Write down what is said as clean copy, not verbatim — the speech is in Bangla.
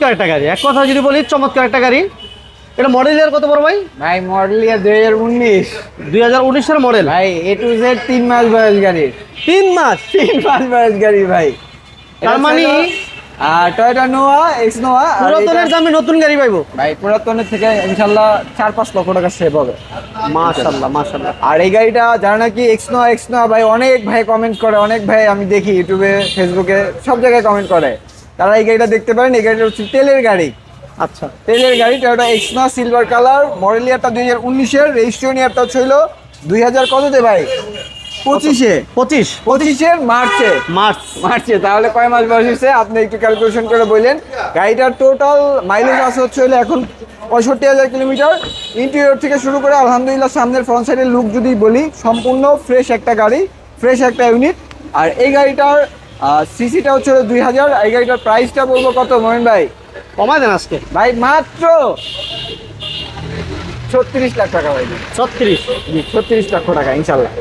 চমৎকার একটা গাড়ি, এক কথা যদি বলি চমৎকার একটা গাড়ি। এটা মডেল ইয়ার কত বড় ভাই? ভাই মডেল ইয়ার 2019। 2019 এর মডেল ভাই A to Z 3 মাস বয়স গাড়ি। 3 মাস 3 মাস বয়স গাড়ি ভাই। তার মানে টয়োটা নোয়া এক্স নোয়া। পুরাতনের দামে নতুন গাড়ি পাইবো ভাই পুরাতনের থেকে ইনশাআল্লাহ 4-5 লক্ষ টাকা সেভ হবে। মাশাআল্লাহ মাশাআল্লাহ। আর এই গাড়িটা যারা নাকি এক্স নোয়া ভাই, অনেক ভাই কমেন্ট করে, অনেক ভাই আমি দেখি ইউটিউবে ফেসবুকে সব জায়গায় কমেন্ট করে, তারা এই গাড়িটা দেখতে পারেন। এই গাড়িটা হচ্ছে তেলের গাড়ি। আচ্ছা, তেলের গাড়ি, Toyota X Noah silver colour, model ইয়ারটা 2019 এর, রেজিস্ট্রেশন ইয়ারটা ছিল 2000 কততে ভাই? 25-এ। 25-এর মার্চে। তাহলে কয় মাস বয়স হয়েছে আপনি একটু ক্যালকুলেশন করে বললেন। গাড়িটার টোটাল মাইলেজ আছে হচ্ছে হলো এখন 65,000 কিলোমিটার। ইন্টেরিয়র থেকে শুরু করে আলহামদুলিল্লাহ সামনের ফ্রন্ট সাইডের লুক যদি বলি, সম্পূর্ণ ফ্রেশ একটা গাড়ি, ফ্রেশ একটা ইউনিট। আর এই গাড়িটার সিসিটা হচ্ছে 2000। এই গাড়িটার প্রাইসটা বলবো কত মোমিন ভাই? কমায় দেন আজকে ভাই মাত্র 36 লাখ টাকা ভাই। 36 36 লক্ষ টাকা ইনশাল্লাহ।